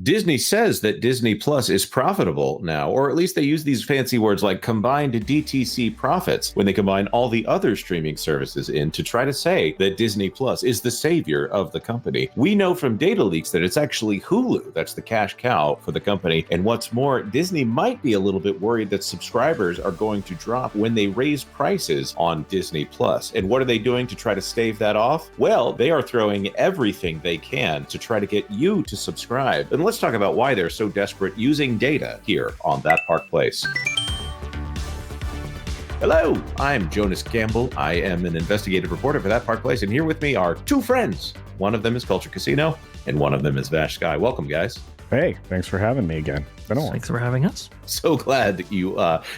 Disney says that Disney Plus is profitable now, or at least they use these fancy words like combined DTC profits when they combine all the other streaming services in to try to say that Disney Plus is the savior of the company. We know from data leaks that it's actually Hulu that's the cash cow for the company. And what's more, Disney might be a little bit worried that subscribers are going to drop when they raise prices on Disney Plus. And what are they doing to try to stave that off? Well, they are throwing everything they can to try to get you to subscribe. And let's talk about why they're so desperate using data here on That Park Place. Hello, I'm Jonas Campbell. I am an investigative reporter for That Park Place, and here with me are two friends. One of them is Culture Casino, and one of them is Vash Sky. Welcome, guys. Hey, thanks for having me again. Thanks for having us. So glad that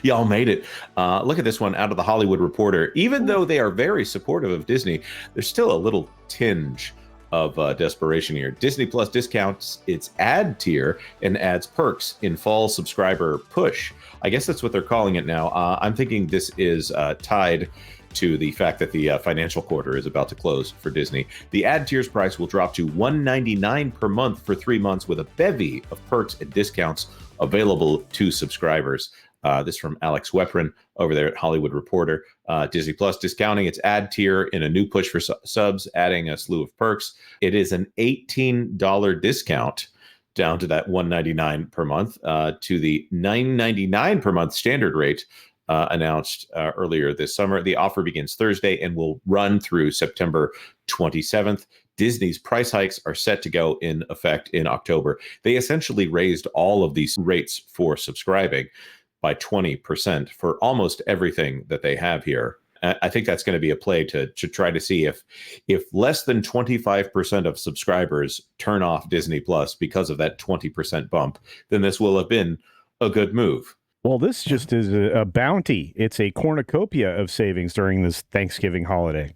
y'all made it. Look at this one out of the Hollywood Reporter. Even though they are very supportive of Disney, there's still a little tinge of desperation here. Disney Plus discounts its ad tier and adds perks in fall subscriber push. I guess that's what they're calling it now. I'm thinking this is tied to the fact that the financial quarter is about to close for Disney. The ad tier's price will drop to $199 per month for 3 months with a bevy of perks and discounts available to subscribers. This from Alex Weprin over there at Hollywood Reporter. Disney Plus discounting its ad tier in a new push for subs, adding a slew of perks. It is an $18 discount down to that $199 per month to the $9.99 per month standard rate announced earlier this summer. The offer begins Thursday and will run through September 27th. Disney's price hikes are set to go in effect in October. They essentially raised all of these rates for subscribing by 20% for almost everything that they have here. I think that's going to be a play to try to see if less than 25% of subscribers turn off Disney Plus because of that 20% bump, then this will have been a good move. Well, this just is a bounty. It's a cornucopia of savings during this Thanksgiving holiday.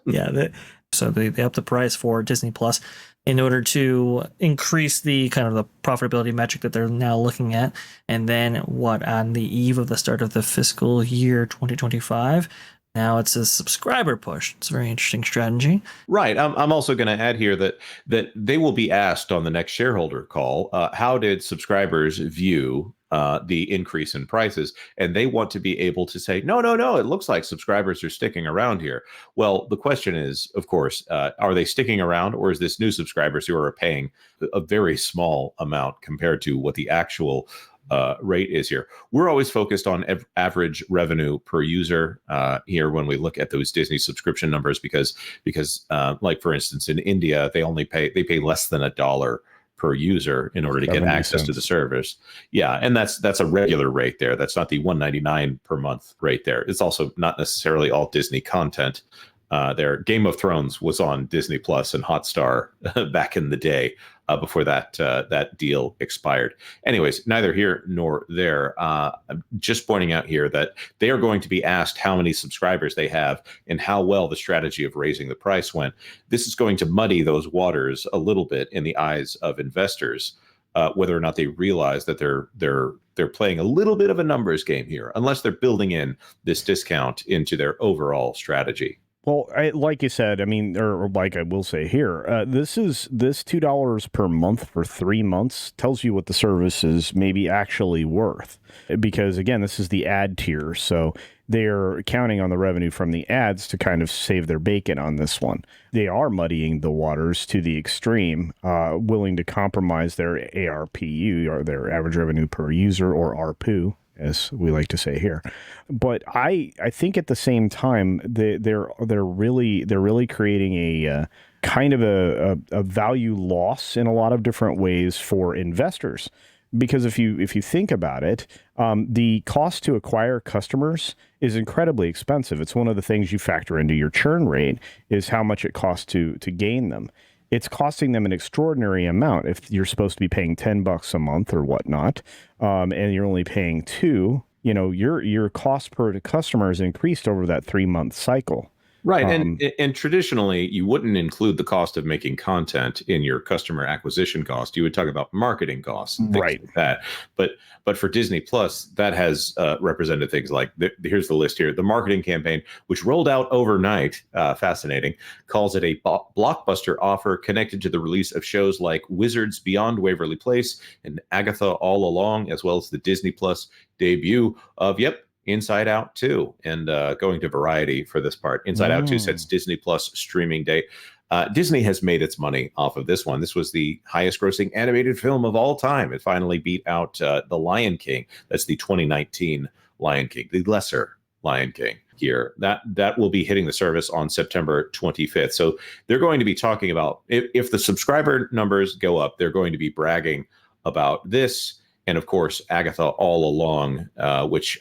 Yeah, so they upped the price for Disney Plus in order to increase the kind of the profitability metric that they're now looking at. And then on the eve of the start of the fiscal year 2025, now it's a subscriber push. It's a very interesting strategy. Right. I'm also going to add here that they will be asked on the next shareholder call, how did subscribers view the increase in prices? And they want to be able to say, no, it looks like subscribers are sticking around here. Well, the question is, of course, are they sticking around, or is this new subscribers who are paying a very small amount compared to what the actual rate is here? We're always focused on average revenue per user here when we look at those Disney subscription numbers, because like for instance in India they pay less than $1 per user in order to get access to the service. Yeah, and that's a regular rate there. That's not the $199 per month rate there. It's also not necessarily all Disney content. Their Game of Thrones was on Disney Plus and Hotstar back in the day before that deal expired. Anyways, neither here nor there. I'm just pointing out here that they are going to be asked how many subscribers they have and how well the strategy of raising the price went. This is going to muddy those waters a little bit in the eyes of investors, whether or not they realize that they're playing a little bit of a numbers game here, unless they're building in this discount into their overall strategy. Well, like you said, I mean, or like I will say here, this $2 per month for 3 months tells you what the service is maybe actually worth. Because again, this is the ad tier, so they're counting on the revenue from the ads to kind of save their bacon on this one. They are muddying the waters to the extreme, willing to compromise their ARPU, or their average revenue per user, or ARPU, as we like to say here. But I think at the same time they're really creating a kind of a value loss in a lot of different ways for investors. Because if you think about it, the cost to acquire customers is incredibly expensive. It's one of the things you factor into your churn rate, is how much it costs to gain them. It's costing them an extraordinary amount if you're supposed to be paying $10 a month or whatnot, and you're only paying $2. Your cost per customer is increased over that 3-month cycle. Right. And traditionally, you wouldn't include the cost of making content in your customer acquisition cost. You would talk about marketing costs and things Right. like that. But for Disney Plus, that has represented things like here's the list here. The marketing campaign, which rolled out overnight, fascinating, calls it a blockbuster offer connected to the release of shows like Wizards Beyond Waverly Place and Agatha All Along, as well as the Disney Plus debut of, Inside Out 2, and going to Variety for this part. Inside Out 2 sets Disney Plus streaming date. Disney has made its money off of this one. This was the highest grossing animated film of all time. It finally beat out The Lion King. That's the 2019 Lion King, the lesser Lion King here. That will be hitting the service on September 25th. So they're going to be talking about, if the subscriber numbers go up, they're going to be bragging about this. And of course, Agatha All Along, which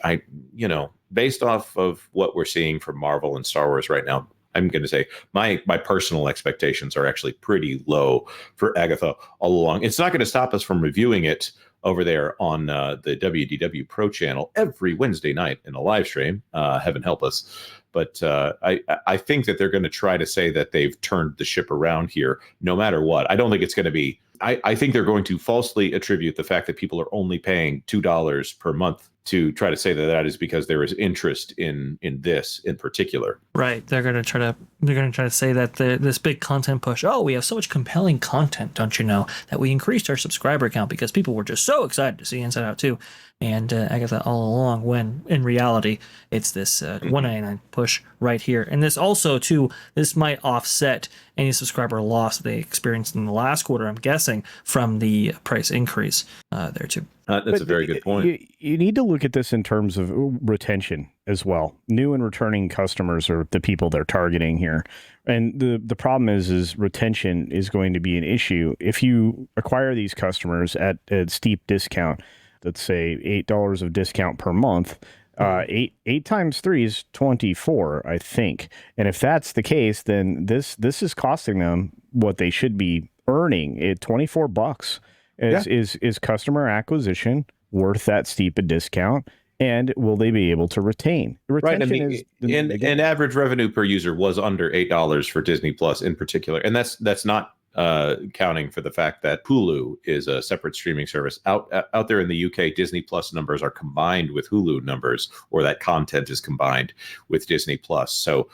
based off of what we're seeing from Marvel and Star Wars right now, I'm going to say my personal expectations are actually pretty low for Agatha All Along. It's not going to stop us from reviewing it over there on the WDW Pro channel every Wednesday night in a live stream. Heaven help us. But I think that they're going to try to say that they've turned the ship around here, no matter what. I don't think it's going to be. I think they're going to falsely attribute the fact that people are only paying $2 per month to try to say that is because there is interest in this in particular. Right. They're going to try to say that this big content push. Oh, we have so much compelling content, don't you know, that we increased our subscriber count because people were just so excited to see Inside Out 2 and Agatha All Along, when in reality it's this $1.99 push right here. And this also too, this might offset any subscriber loss they experienced in the last quarter, I'm guessing, from the price increase there too. That's a very good point. You need to look at this in terms of retention as well. New and returning customers are the people they're targeting here. And the problem is retention is going to be an issue. If you acquire these customers at a steep discount, let's say $8 of discount per month, 8 times 3 is 24, I think. And if that's the case, then this is costing them what they should be earning. $24 is customer acquisition worth that steep a discount, and will they be able to retain? Retention and average revenue per user was under $8 for Disney Plus in particular, and that's not counting for the fact that Hulu is a separate streaming service out there in the UK. Disney Plus numbers are combined with Hulu numbers, or that content is combined with Disney Plus. So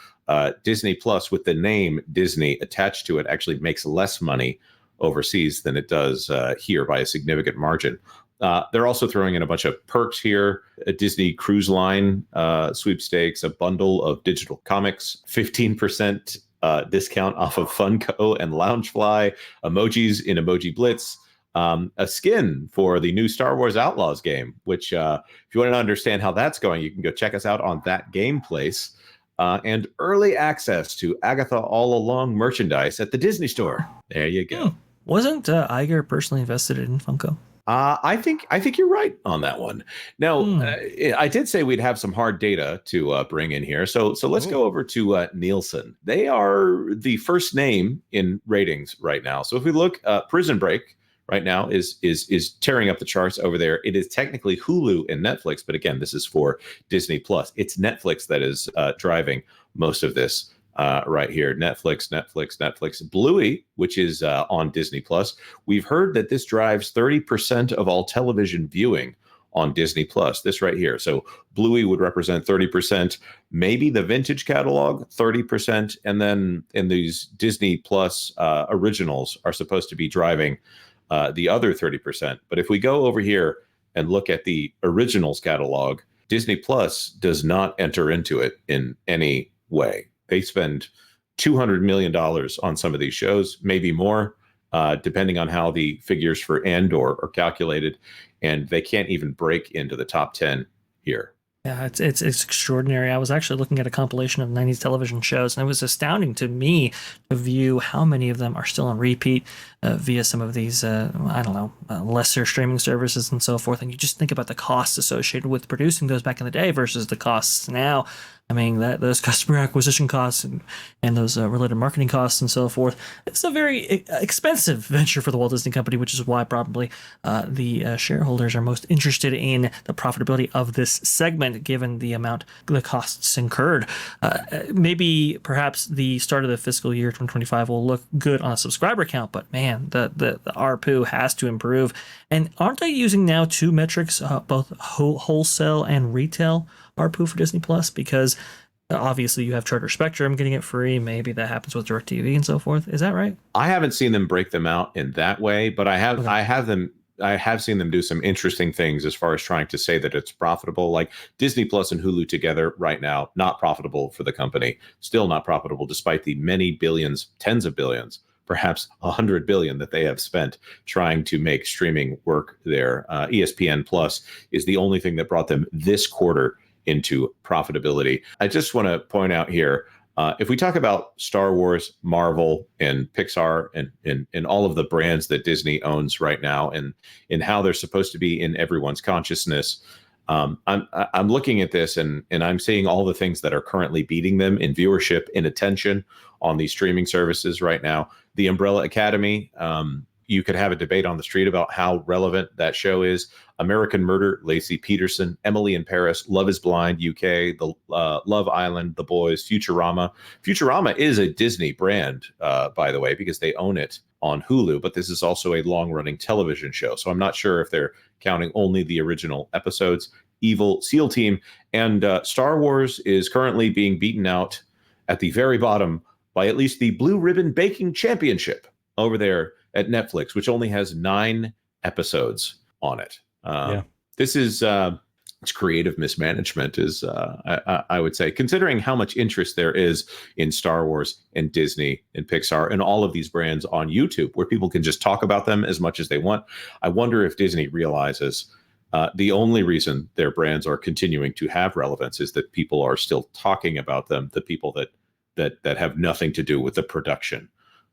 Disney Plus, with the name Disney attached to it, actually makes less money overseas than it does here by a significant margin. They're also throwing in a bunch of perks here: a Disney Cruise Line sweepstakes, a bundle of digital comics, 15% discount off of Funko and Loungefly, emojis in Emoji Blitz, a skin for the new Star Wars Outlaws game, which if you want to understand how that's going, you can go check us out on That Game Place, and early access to Agatha All Along merchandise at the Disney Store. There you go. Wasn't Iger personally invested in Funko? I think you're right on that one. Now, I did say we'd have some hard data to bring in here, so let's go over to Nielsen. They are the first name in ratings right now. So if we look, Prison Break right now is tearing up the charts over there. It is technically Hulu and Netflix, but again, this is for Disney Plus. It's Netflix that is driving most of this. Right here, Netflix, Bluey, which is on Disney Plus. We've heard that this drives 30% of all television viewing on Disney Plus. This right here. So Bluey would represent 30%, maybe the vintage catalog 30%, and then in these Disney Plus originals are supposed to be driving the other 30%. But if we go over here and look at the originals catalog, Disney Plus does not enter into it in any way. They spend $200 million on some of these shows, maybe more, depending on how the figures for Andor are calculated, and they can't even break into the top 10 here. Yeah, it's extraordinary. I was actually looking at a compilation of 90s television shows, and it was astounding to me to view how many of them are still on repeat via some of these, lesser streaming services and so forth. And you just think about the costs associated with producing those back in the day versus the costs now. I mean, that those customer acquisition costs and those related marketing costs and so forth, it's a very expensive venture for the Walt Disney Company, which is why probably the shareholders are most interested in the profitability of this segment, given the amount, the costs incurred. Maybe perhaps the start of the fiscal year 2025 will look good on a subscriber count, but man, the ARPU has to improve. And aren't they using now two metrics, both wholesale and retail ARPU for Disney Plus? Because obviously you have Charter Spectrum getting it free. Maybe that happens with DirecTV and so forth. Is that right? I haven't seen them break them out in that way, but I have seen them do some interesting things as far as trying to say that it's profitable. Like Disney Plus and Hulu together right now, not profitable for the company, still not profitable despite the many billions, tens of billions, perhaps 100 billion that they have spent trying to make streaming work there. ESPN Plus is the only thing that brought them this quarter into profitability. I just want to point out here, if we talk about Star Wars, Marvel, and Pixar, and all of the brands that Disney owns right now, and how they're supposed to be in everyone's consciousness, I'm looking at this and I'm seeing all the things that are currently beating them in viewership, in attention on these streaming services right now. The Umbrella Academy, you could have a debate on the street about how relevant that show is. American Murder, Lacey Peterson, Emily in Paris, Love is Blind, UK, the Love Island, The Boys, Futurama. Futurama is a Disney brand, by the way, because they own it on Hulu, but this is also a long-running television show. So I'm not sure if they're counting only the original episodes. Evil SEAL Team, and Star Wars is currently being beaten out at the very bottom by at least the Blue Ribbon Baking Championship over there at Netflix, which only has 9 episodes on it. This is it's creative mismanagement, is I would say, considering how much interest there is in Star Wars and Disney and Pixar and all of these brands on YouTube, where people can just talk about them as much as they want. I wonder if Disney realizes the only reason their brands are continuing to have relevance is that people are still talking about them, the people that have nothing to do with the production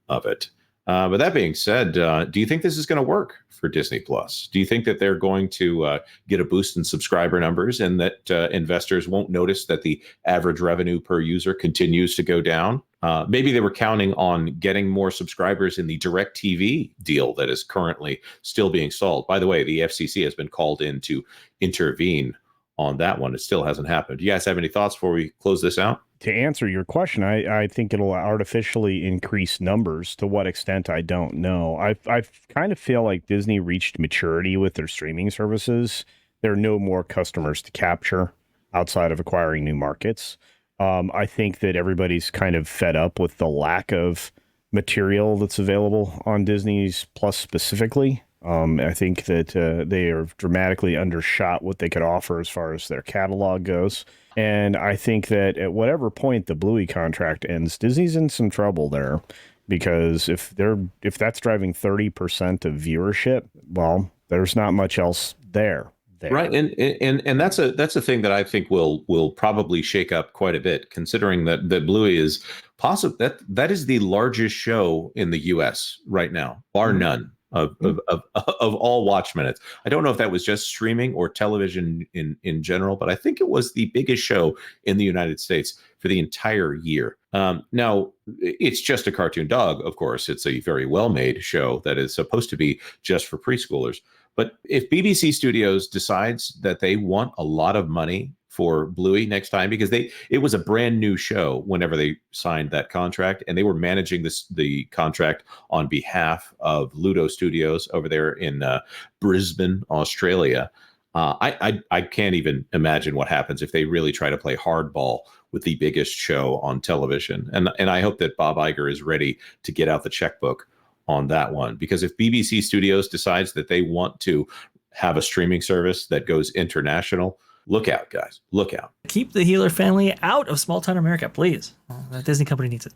of it. But that being said, do you think this is going to work for Disney Plus? Do you think that they're going to get a boost in subscriber numbers, and that investors won't notice that the average revenue per user continues to go down? Maybe they were counting on getting more subscribers in the DirecTV deal that is currently still being stalled. By the way, the FCC has been called in to intervene on that one. It still hasn't happened. Do you guys have any thoughts before we close this out? To answer your question, I think it'll artificially increase numbers. To what extent, I don't know. I kind of feel like Disney reached maturity with their streaming services. There are no more customers to capture outside of acquiring new markets. I think that everybody's kind of fed up with the lack of material that's available on Disney's Plus specifically. I think that they are dramatically undershot what they could offer as far as their catalog goes. And I think that at whatever point the Bluey contract ends, Disney's in some trouble there, because if that's driving 30% of viewership, well, there's not much else there. Right, and that's a thing that I think will probably shake up quite a bit, considering that Bluey is possible that is the largest show in the U.S. right now, bar none. Of all watch minutes. I don't know if that was just streaming or television in general, but I think it was the biggest show in the United States for the entire year. Now, it's just a cartoon dog, of course. It's a very well-made show that is supposed to be just for preschoolers. But if BBC Studios decides that they want a lot of money for Bluey next time, because it was a brand new show whenever they signed that contract, and they were managing the contract on behalf of Ludo Studios over there in Brisbane, Australia. I can't even imagine what happens if they really try to play hardball with the biggest show on television. And I hope that Bob Iger is ready to get out the checkbook on that one, because if BBC Studios decides that they want to have a streaming service that goes international, look out, guys. Look out. Keep the Healer family out of small town America, please. The Disney company needs it.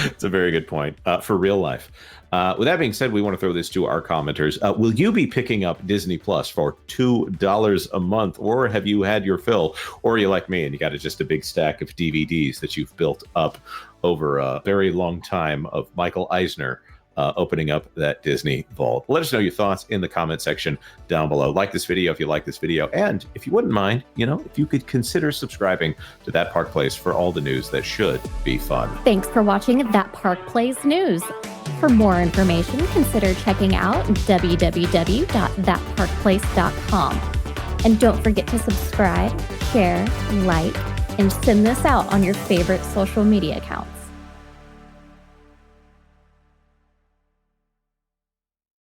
It's a very good point for real life. With that being said, we want to throw this to our commenters. Will you be picking up Disney Plus for $2 a month, or have you had your fill, or are you like me and you got just a big stack of DVDs that you've built up over a very long time of Michael Eisner opening up that Disney vault. Let us know your thoughts in the comment section down below. Like this video if you like this video, and if you wouldn't mind, if you could consider subscribing to That Park Place for all the news that should be fun. Thanks for watching That Park Place News. For more information, consider checking out www.thatparkplace.com. And don't forget to subscribe, share, like, and send this out on your favorite social media accounts.